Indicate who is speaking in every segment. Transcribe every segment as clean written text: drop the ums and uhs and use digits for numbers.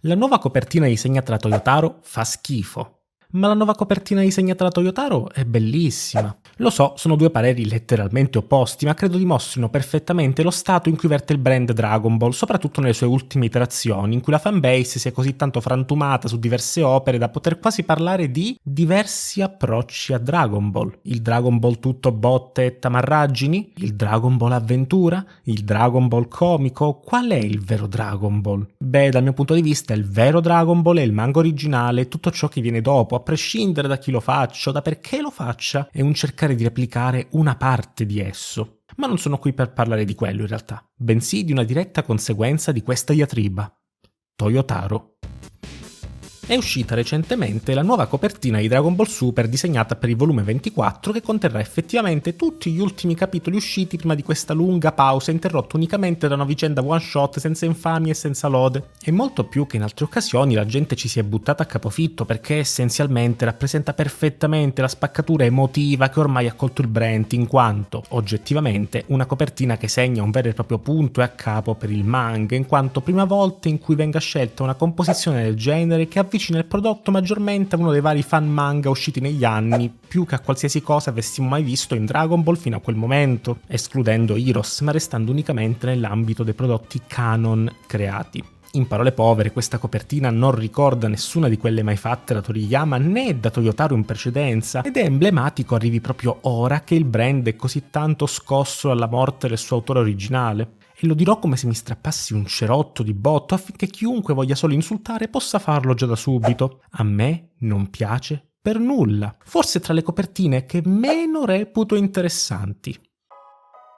Speaker 1: La nuova copertina disegnata da Toyotaro fa schifo. Ma la nuova copertina disegnata da Toyotaro è bellissima. Lo so, sono due pareri letteralmente opposti, ma credo dimostrino perfettamente lo stato in cui verte il brand Dragon Ball, soprattutto nelle sue ultime iterazioni, in cui la fanbase si è così tanto frantumata su diverse opere da poter quasi parlare di diversi approcci a Dragon Ball. Il Dragon Ball tutto botte e tamarragini? Il Dragon Ball avventura? Il Dragon Ball comico? Qual è il vero Dragon Ball? Beh, dal mio punto di vista il vero Dragon Ball è il manga originale e tutto ciò che viene dopo, a prescindere da chi lo faccia o da perché lo faccia, è un cercare di replicare una parte di esso. Ma non sono qui per parlare di quello in realtà, bensì di una diretta conseguenza di questa diatriba. Toyotaro. È uscita recentemente la nuova copertina di Dragon Ball Super disegnata per il volume 24 che conterrà effettivamente tutti gli ultimi capitoli usciti prima di questa lunga pausa interrotta unicamente da una vicenda one shot senza infamie e senza lode. E molto più che in altre occasioni la gente ci si è buttata a capofitto perché essenzialmente rappresenta perfettamente la spaccatura emotiva che ormai ha colto il brand, in quanto oggettivamente una copertina che segna un vero e proprio punto e a capo per il manga, in quanto prima volta in cui venga scelta una composizione del genere che avvicina il prodotto maggiormente a uno dei vari fan manga usciti negli anni, più che a qualsiasi cosa avessimo mai visto in Dragon Ball fino a quel momento, escludendo Heroes, ma restando unicamente nell'ambito dei prodotti canon creati. In parole povere, questa copertina non ricorda nessuna di quelle mai fatte da Toriyama né da Toyotaro in precedenza, ed è emblematico arrivi proprio ora che il brand è così tanto scosso dalla morte del suo autore originale. E lo dirò come se mi strappassi un cerotto di botto affinché chiunque voglia solo insultare possa farlo già da subito. A me non piace per nulla, forse tra le copertine che meno reputo interessanti.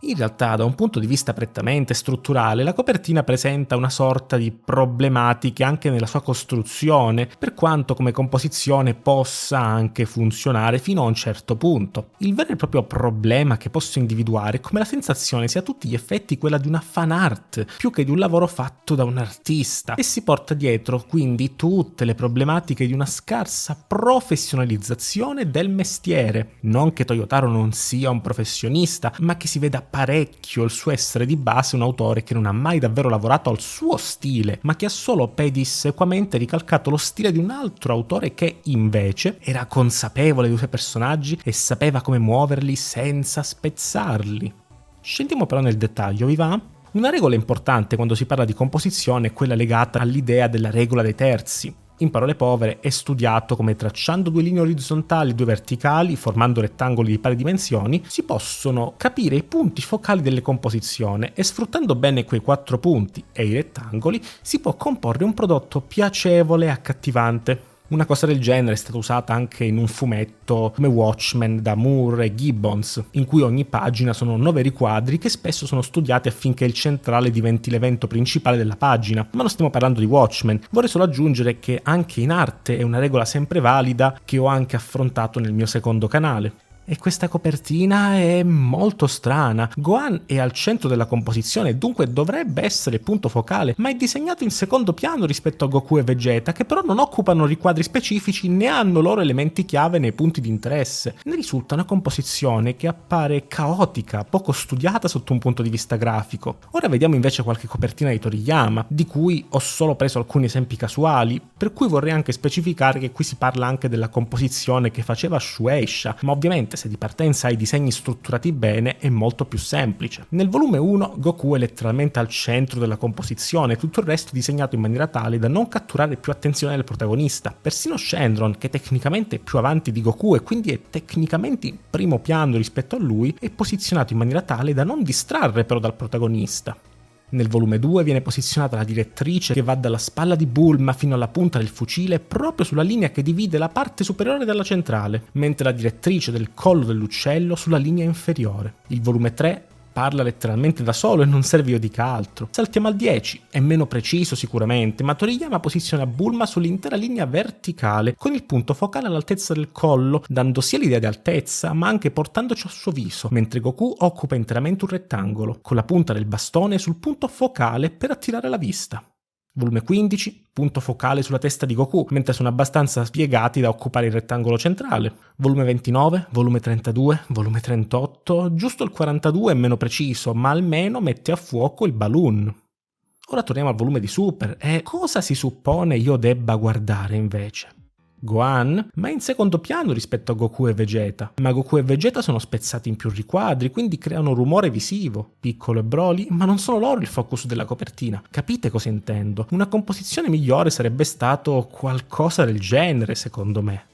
Speaker 1: In realtà, da un punto di vista prettamente strutturale, la copertina presenta una sorta di problematiche anche nella sua costruzione, per quanto come composizione possa anche funzionare fino a un certo punto. Il vero e proprio problema che posso individuare è come la sensazione sia a tutti gli effetti quella di una fan art, più che di un lavoro fatto da un artista, e si porta dietro quindi tutte le problematiche di una scarsa professionalizzazione del mestiere. Non che Toyotaro non sia un professionista, ma che si veda parecchio il suo essere di base un autore che non ha mai davvero lavorato al suo stile, ma che ha solo pedissequamente ricalcato lo stile di un altro autore che invece era consapevole dei suoi personaggi e sapeva come muoverli senza spezzarli. Scendiamo però nel dettaglio, vi va? Una regola importante quando si parla di composizione è quella legata all'idea della regola dei terzi. In parole povere è studiato come tracciando due linee orizzontali e due verticali, formando rettangoli di pari dimensioni, si possono capire i punti focali delle composizioni e sfruttando bene quei 4 punti e i rettangoli si può comporre un prodotto piacevole e accattivante. Una cosa del genere è stata usata anche in un fumetto come Watchmen da Moore e Gibbons, in cui ogni pagina sono 9 riquadri che spesso sono studiati affinché il centrale diventi l'evento principale della pagina. Ma non stiamo parlando di Watchmen, vorrei solo aggiungere che anche in arte è una regola sempre valida che ho anche affrontato nel mio secondo canale. E questa copertina è molto strana. Gohan è al centro della composizione e dunque dovrebbe essere il punto focale, ma è disegnato in secondo piano rispetto a Goku e Vegeta, che però non occupano riquadri specifici né hanno loro elementi chiave nei punti di interesse. Ne risulta una composizione che appare caotica, poco studiata sotto un punto di vista grafico. Ora vediamo invece qualche copertina di Toriyama, di cui ho solo preso alcuni esempi casuali, per cui vorrei anche specificare che qui si parla anche della composizione che faceva Shueisha, ma ovviamente se di partenza hai disegni strutturati bene è molto più semplice. Nel volume 1 Goku è letteralmente al centro della composizione, tutto il resto è disegnato in maniera tale da non catturare più attenzione del protagonista. Persino Shenron, che tecnicamente è più avanti di Goku e quindi è tecnicamente in primo piano rispetto a lui, è posizionato in maniera tale da non distrarre però dal protagonista. Nel volume 2 viene posizionata la direttrice che va dalla spalla di Bulma fino alla punta del fucile proprio sulla linea che divide la parte superiore dalla centrale, mentre la direttrice del collo dell'uccello sulla linea inferiore. Il volume 3 parla letteralmente da solo e non serve io dica altro. Saltiamo al 10, è meno preciso sicuramente, ma Toriyama posiziona Bulma sull'intera linea verticale, con il punto focale all'altezza del collo, dando sia l'idea di altezza, ma anche portandoci al suo viso, mentre Goku occupa interamente un rettangolo, con la punta del bastone sul punto focale per attirare la vista. Volume 15, punto focale sulla testa di Goku, mentre sono abbastanza spiegati da occupare il rettangolo centrale. Volume 29, volume 32, volume 38, giusto il 42 è meno preciso, ma almeno mette a fuoco il balloon. Ora torniamo al volume di Super e cosa si suppone io debba guardare invece? Gohan, ma in secondo piano rispetto a Goku e Vegeta. Ma Goku e Vegeta sono spezzati in più riquadri, quindi creano rumore visivo. Piccolo e Broly, ma non sono loro il focus della copertina. Capite cosa intendo? Una composizione migliore sarebbe stato qualcosa del genere, secondo me.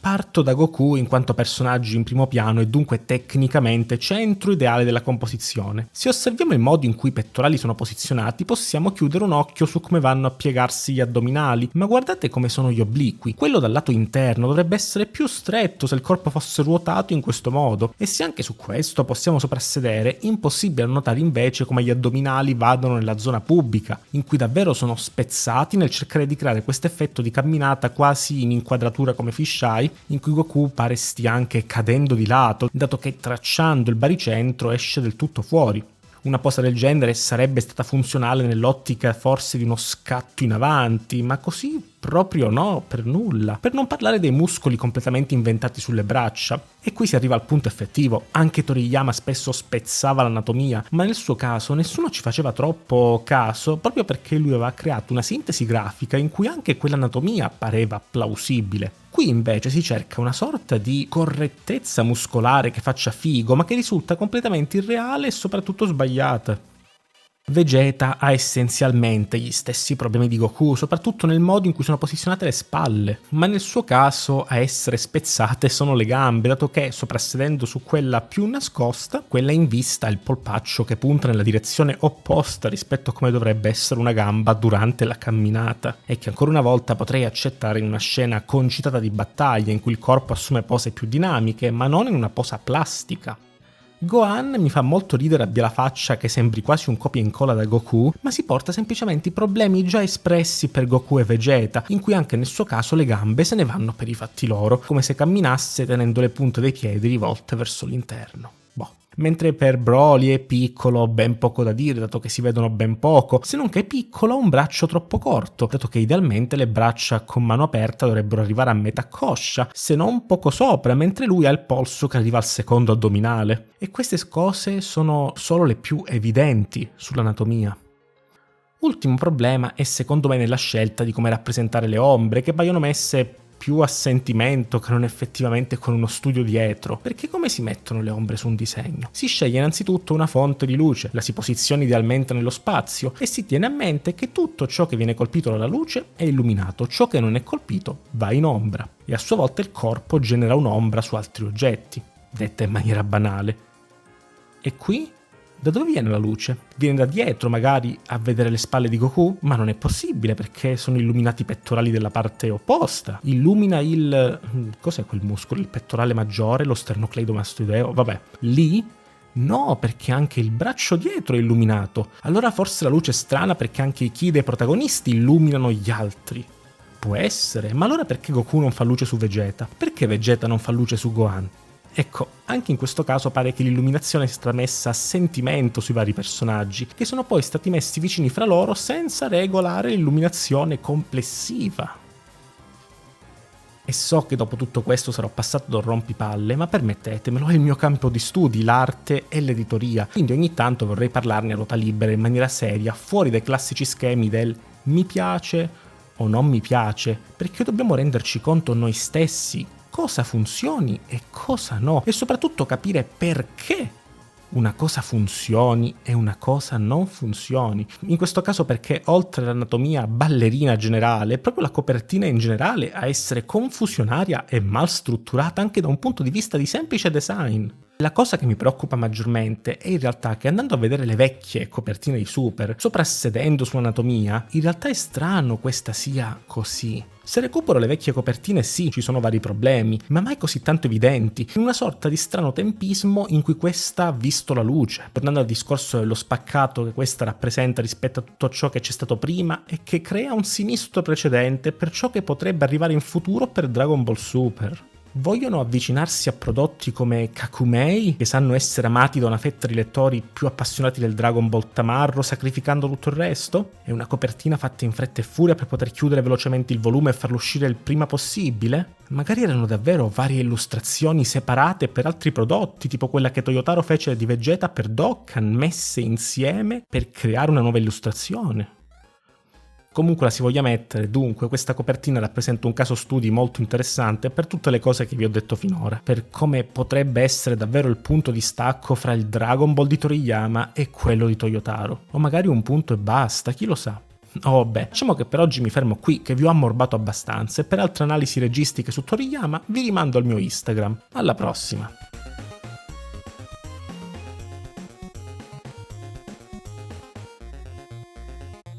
Speaker 1: Parto da Goku in quanto personaggio in primo piano e dunque tecnicamente centro ideale della composizione. Se osserviamo il modo in cui i pettorali sono posizionati possiamo chiudere un occhio su come vanno a piegarsi gli addominali, ma guardate come sono gli obliqui. Quello dal lato interno dovrebbe essere più stretto se il corpo fosse ruotato in questo modo, e se anche su questo possiamo soprassedere, impossibile notare invece come gli addominali vadano nella zona pubica, in cui davvero sono spezzati nel cercare di creare questo effetto di camminata quasi in inquadratura come fisheye, in cui Goku pare stia anche cadendo di lato, dato che tracciando il baricentro esce del tutto fuori. Una posa del genere sarebbe stata funzionale nell'ottica forse di uno scatto in avanti, ma così proprio no, per nulla. Per non parlare dei muscoli completamente inventati sulle braccia. E qui si arriva al punto effettivo. Anche Toriyama spesso spezzava l'anatomia, ma nel suo caso nessuno ci faceva troppo caso, proprio perché lui aveva creato una sintesi grafica in cui anche quell'anatomia pareva plausibile. Qui invece si cerca una sorta di correttezza muscolare che faccia figo, ma che risulta completamente irreale e soprattutto sbagliata. Vegeta ha essenzialmente gli stessi problemi di Goku, soprattutto nel modo in cui sono posizionate le spalle, ma nel suo caso a essere spezzate sono le gambe, dato che soprassedendo su quella più nascosta, quella in vista è il polpaccio che punta nella direzione opposta rispetto a come dovrebbe essere una gamba durante la camminata, e che ancora una volta potrei accettare in una scena concitata di battaglia in cui il corpo assume pose più dinamiche, ma non in una posa plastica. Gohan mi fa molto ridere abbia la faccia che sembri quasi un copia e incolla da Goku, ma si porta semplicemente i problemi già espressi per Goku e Vegeta, in cui anche nel suo caso le gambe se ne vanno per i fatti loro, come se camminasse tenendo le punte dei piedi rivolte verso l'interno. Mentre per Broly e Piccolo ben poco da dire, dato che si vedono ben poco, se non che Piccolo ha un braccio troppo corto, dato che idealmente le braccia con mano aperta dovrebbero arrivare a metà coscia, se non poco sopra, mentre lui ha il polso che arriva al secondo addominale. E queste cose sono solo le più evidenti sull'anatomia. Ultimo problema è secondo me nella scelta di come rappresentare le ombre, che paiono messe più a sentimento che non effettivamente con uno studio dietro. Perché come si mettono le ombre su un disegno? Si sceglie innanzitutto una fonte di luce, la si posiziona idealmente nello spazio e si tiene a mente che tutto ciò che viene colpito dalla luce è illuminato, ciò che non è colpito va in ombra, e a sua volta il corpo genera un'ombra su altri oggetti, detta in maniera banale. E qui? Da dove viene la luce? Viene da dietro, magari, a vedere le spalle di Goku? Ma non è possibile, perché sono illuminati i pettorali della parte opposta. Illumina il... cos'è quel muscolo? Il pettorale maggiore, lo sternocleidomastoideo? Vabbè, lì? No, perché anche il braccio dietro è illuminato. Allora forse la luce è strana perché anche i ki dei protagonisti illuminano gli altri. Può essere, ma allora perché Goku non fa luce su Vegeta? Perché Vegeta non fa luce su Gohan? Ecco, anche in questo caso pare che l'illuminazione sia stata messa a sentimento sui vari personaggi, che sono poi stati messi vicini fra loro senza regolare l'illuminazione complessiva. E so che dopo tutto questo sarò passato da un rompipalle, ma permettetemelo, è il mio campo di studi, l'arte e l'editoria, quindi ogni tanto vorrei parlarne a ruota libera in maniera seria, fuori dai classici schemi del mi piace o non mi piace, perché dobbiamo renderci conto noi stessi cosa funzioni e cosa no, e soprattutto capire perché una cosa funzioni e una cosa non funzioni. In questo caso perché oltre all'anatomia ballerina generale, è proprio la copertina in generale a essere confusionaria e mal strutturata anche da un punto di vista di semplice design. La cosa che mi preoccupa maggiormente è in realtà che andando a vedere le vecchie copertine di Super, soprassedendo sull'anatomia, in realtà è strano questa sia così. Se recupero le vecchie copertine sì, ci sono vari problemi, ma mai così tanto evidenti, in una sorta di strano tempismo in cui questa ha visto la luce, tornando al discorso dello spaccato che questa rappresenta rispetto a tutto ciò che c'è stato prima e che crea un sinistro precedente per ciò che potrebbe arrivare in futuro per Dragon Ball Super. Vogliono avvicinarsi a prodotti come Kakumei, che sanno essere amati da una fetta di lettori più appassionati del Dragon Ball tamarro, sacrificando tutto il resto? È una copertina fatta in fretta e furia per poter chiudere velocemente il volume e farlo uscire il prima possibile? Magari erano davvero varie illustrazioni separate per altri prodotti, tipo quella che Toyotaro fece di Vegeta per Dokkan, messe insieme per creare una nuova illustrazione. Comunque la si voglia mettere, dunque questa copertina rappresenta un caso studi molto interessante per tutte le cose che vi ho detto finora, per come potrebbe essere davvero il punto di stacco fra il Dragon Ball di Toriyama e quello di Toyotaro, o magari un punto e basta, chi lo sa. Oh beh, diciamo che per oggi mi fermo qui, che vi ho ammorbato abbastanza, e per altre analisi registiche su Toriyama vi rimando al mio Instagram. Alla prossima!